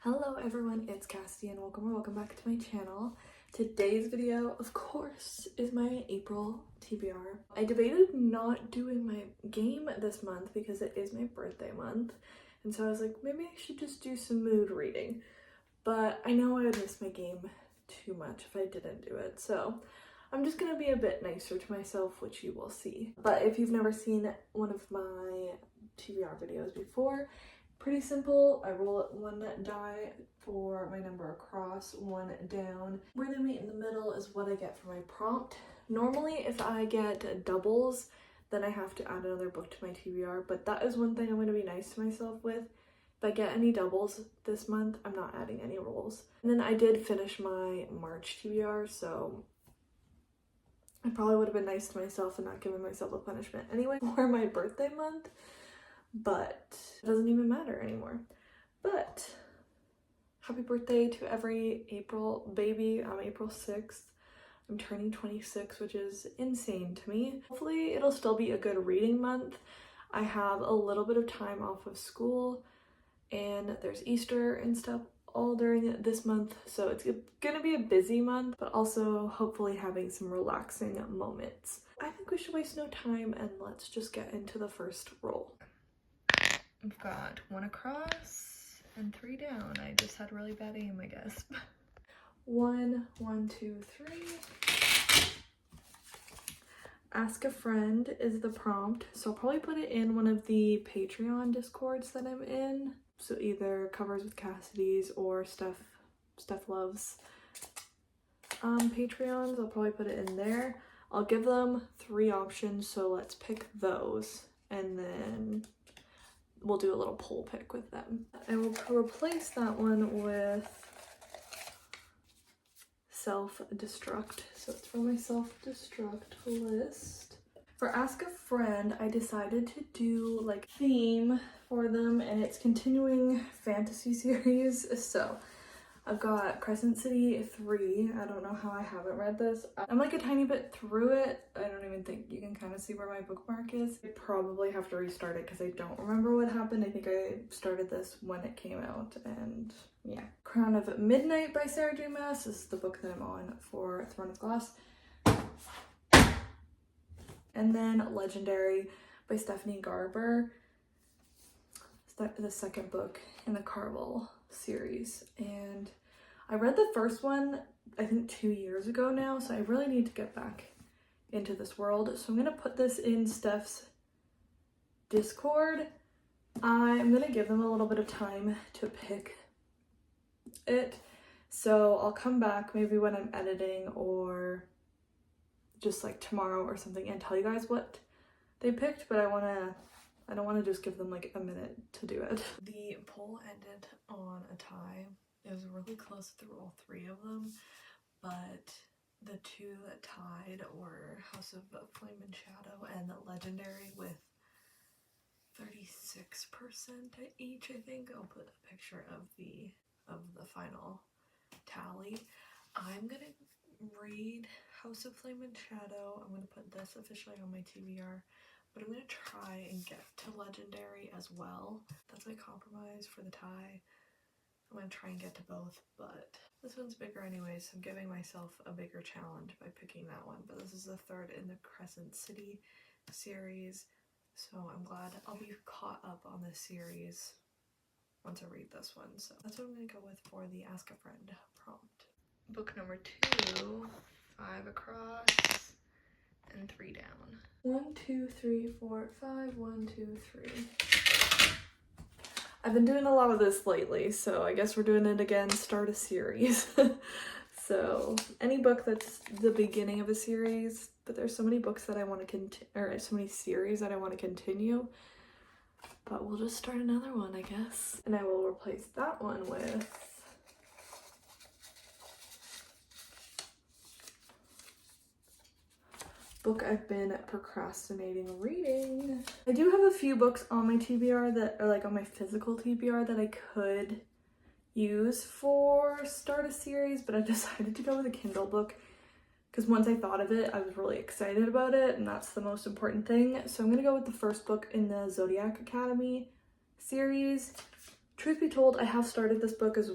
Hello everyone, it's Cassidy and welcome back to my channel. Today's video, of course, is my April TBR. I debated not doing my game this month because it is my birthday month, and so I was like, maybe I should just do some mood reading. But I know I would miss my game too much if I didn't do it, so I'm just gonna be a bit nicer to myself, which you will see. But if you've never seen one of my TBR videos before, pretty simple. I roll it one die for my number across, one down. Where they meet in the middle is what I get for my prompt. Normally, if I get doubles, then I have to add another book to my TBR, but that is one thing I'm going to be nice to myself with. If I get any doubles this month, I'm not adding any rolls. And then I did finish my March TBR, so I probably would have been nice to myself and not given myself a punishment anyway for my birthday month. But it doesn't even matter anymore. But happy birthday to every April baby. I'm April 6th. I'm turning 26, which is insane to me. Hopefully it'll still be a good reading month. I have a little bit of time off of school and there's Easter and stuff all during this month. So it's gonna be a busy month, but also hopefully having some relaxing moments. I think we should waste no time and let's just get into the first roll. We've got one across and three down. I just had really bad aim, I guess. 1, 1, 2, 3. Ask a friend is the prompt. So I'll probably put it in one of the Patreon discords that I'm in. So either Covers with Cassidy's or Steph Loves Patreons. I'll probably put it in there. I'll give them 3 options, so let's pick those and then we'll do a little poll pick with them. I will replace that one with self-destruct. So it's from my self-destruct list. For Ask a Friend, I decided to do like theme for them, and it's continuing fantasy series. So I've got Crescent City 3. I don't know how I haven't read this. I'm like a tiny bit through it. I don't even think you can kind of see where my bookmark is. I probably have to restart it because I don't remember what happened. I think I started this when it came out, and yeah. Crown of Midnight by Sarah J. Maas is the book that I'm on for Throne of Glass. And then Legendary by Stephanie Garber. The second book in the Carvel series, and I read the first one I think 2 years ago now, so I really need to get back into this world. So I'm gonna put this in Steph's Discord. I'm gonna give them a little bit of time to pick it, so I'll come back maybe when I'm editing or just like tomorrow or something and tell you guys what they picked, but I don't want to just give them like a minute to do it. The poll ended on a tie. It was really close through all 3 of them, but the 2 that tied were House of Flame and Shadow and Legendary with 36% each, I think. I'll put a picture of the final tally. I'm gonna read House of Flame and Shadow. I'm gonna put this officially on my TBR. But I'm going to try and get to Legendary as well. That's my compromise for the tie. I'm going to try and get to both, but this one's bigger anyway, so I'm giving myself a bigger challenge by picking that one. But this is the 3rd in the Crescent City series, so I'm glad I'll be caught up on this series once I read this one. So that's what I'm going to go with for the Ask a Friend prompt. Book number 2, 5 across and 3 down. 1, 2, 3, 4, 5, 1, 2, 3. I've been doing a lot of this lately, so I guess we're doing it again, start a series. So any book that's the beginning of a series, but there's so many books that I want to continue, or so many series that I want to continue, but we'll just start another one, I guess. And I will replace that one with book I've been procrastinating reading. I do have a few books on my TBR that are like on my physical TBR that I could use for start a series, but I decided to go with a Kindle book because once I thought of it, I was really excited about it, and that's the most important thing. So I'm gonna go with the first book in the Zodiac Academy series. Truth be told, I have started this book as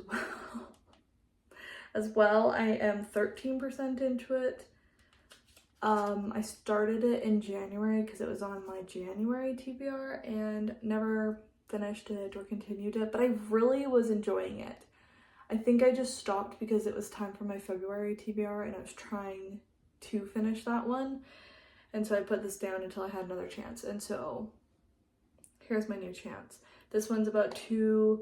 well. I am 13% into it. I started it in January because it was on my January TBR and never finished it or continued it, but I really was enjoying it. I think I just stopped because it was time for my February TBR and I was trying to finish that one. And so I put this down until I had another chance. And so here's my new chance. This one's about a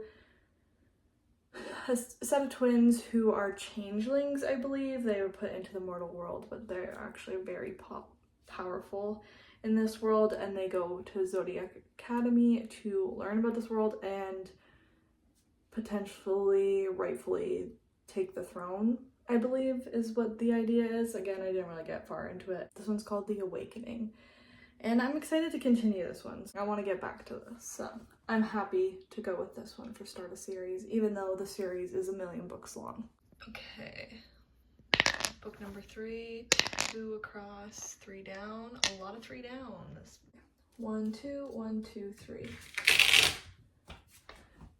set of twins who are changelings, I believe. They were put into the mortal world, but they're actually very powerful in this world, and they go to Zodiac Academy to learn about this world and potentially, rightfully, take the throne, I believe is what the idea is. Again, I didn't really get far into it. This one's called The Awakening, and I'm excited to continue this one. I want to get back to this, so I'm happy to go with this one for start a series, even though the series is 1,000,000 books long. Okay, book number 3, 2 across, 3 down. A lot of 3 down. 1, 2, 1, 2, 3.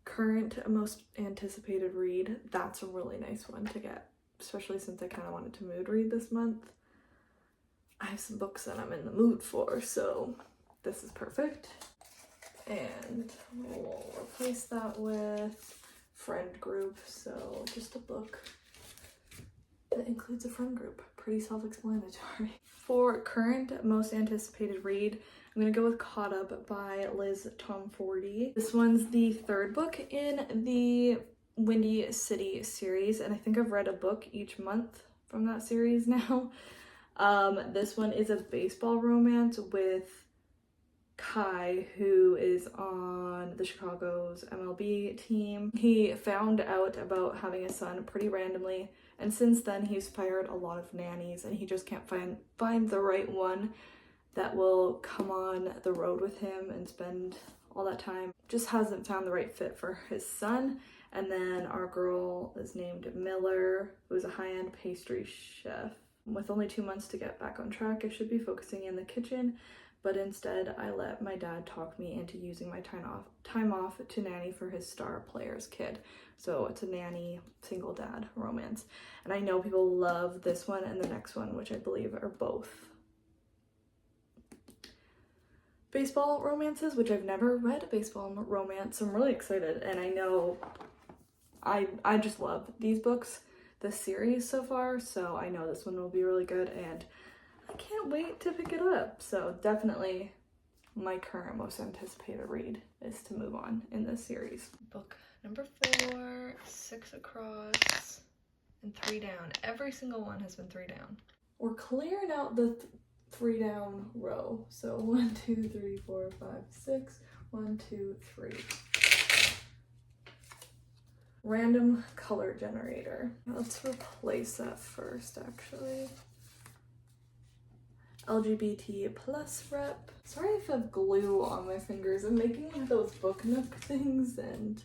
Current most anticipated read. That's a really nice one to get, especially since I kind of wanted to mood read this month. I have some books that I'm in the mood for, so this is perfect. And we'll replace that with friend group, so just a book that includes a friend group. Pretty self-explanatory. For current most anticipated read, I'm gonna go with Caught Up by Liz Tomfordy. This one's the 3rd book in the Windy City series, and I think I've read a book each month from that series now. This one is a baseball romance with Kai, who is on the Chicago's MLB team. He found out about having a son pretty randomly, and since then he's fired a lot of nannies, and he just can't find the right one that will come on the road with him and spend all that time. Just hasn't found the right fit for his son. And then our girl is named Miller, who's a high-end pastry chef. With only 2 months to get back on track, I should be focusing in the kitchen, but instead I let my dad talk me into using my time off to nanny for his star player's kid. So it's a nanny single dad romance. And I know people love this one and the next one, which I believe are both baseball romances, which I've never read a baseball romance. So I'm really excited, and I know I just love these books, this series so far, so I know this one will be really good, and I can't wait to pick it up. So definitely my current most anticipated read is to move on in this series. Book number 4, 6 across, and 3 down. Every single one has been 3 down. We're clearing out the 3 down row. So 1, 2, 3, 4, 5, 6. 1, 2, 3. Random color generator. Let's replace that first, actually. LGBT plus rep. Sorry if I have glue on my fingers. I'm making one of those book nook things and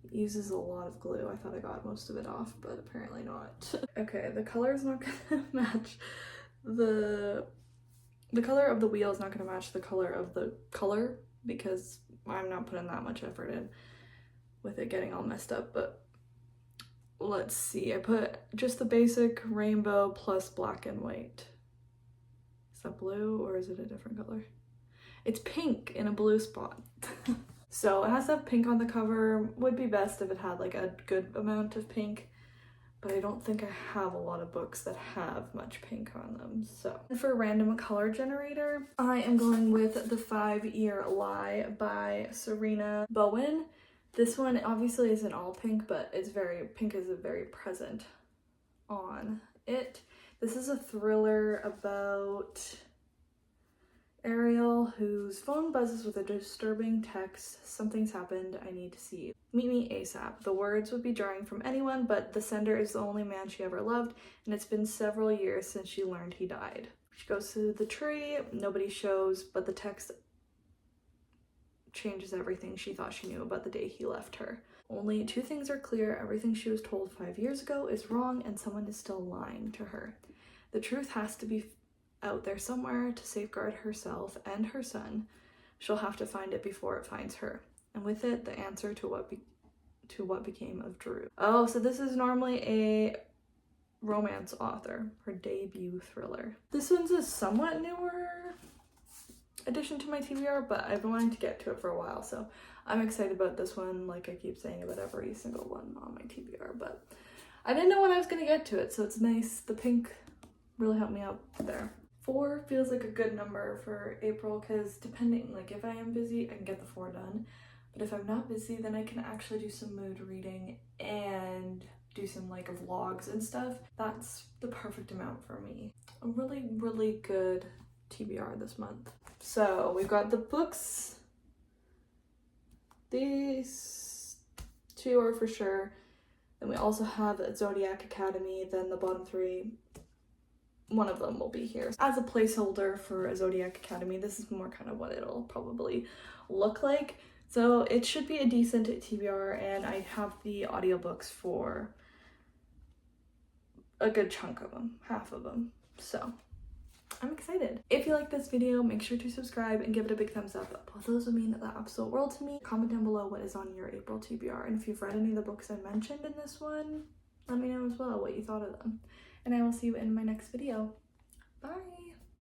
it uses a lot of glue. I thought I got most of it off, but apparently not. Okay, the color is not gonna match the color of the wheel is not going to match the color of the color because I'm not putting that much effort in with it getting all messed up. But let's see, I put just the basic rainbow plus black and white. Is that blue or is it a different color? It's pink in a blue spot. So it has to have pink on the cover. Would be best if it had like a good amount of pink, but I don't think I have a lot of books that have much pink on them. So for random color generator, I am going with The 5-Year Lie by Serena Bowen. This one obviously isn't all pink, but it's pink is very present on it. This is a thriller about Ariel, whose phone buzzes with a disturbing text. Something's happened, I need to see you. Meet me ASAP. The words would be jarring from anyone, but the sender is the only man she ever loved, and it's been several years since she learned he died. She goes to the tree, nobody shows, but the text changes everything she thought she knew about the day he left her. Only 2 things are clear: everything she was told 5 years ago is wrong, and someone is still lying to her. The truth has to be out there somewhere to safeguard herself and her son. She'll have to find it before it finds her. And with it, the answer to what to What Became of Drew. Oh, so this is normally a romance author, her debut thriller. This one's a somewhat newer addition to my TBR, but I've been wanting to get to it for a while, so I'm excited about this one, like I keep saying about every single one on my TBR, but I didn't know when I was gonna get to it, so it's nice. The pink really helped me out there. 4 feels like a good number for April, because depending, like if I am busy, I can get the 4 done, but if I'm not busy, then I can actually do some mood reading and do some like vlogs and stuff. That's the perfect amount for me. A really, really good TBR this month. So we've got the books. These 2 are for sure. Then we also have Zodiac Academy. Then the bottom 3, one of them will be here. As a placeholder for Zodiac Academy, this is more kind of what it'll probably look like. So it should be a decent TBR, and I have the audiobooks for a good chunk of them, half of them. So I'm excited. If you like this video, make sure to subscribe and give it a big thumbs up. Both those would mean the absolute world to me. Comment down below what is on your April TBR, and if you've read any of the books I mentioned in this one, let me know as well what you thought of them. And I will see you in my next video. Bye!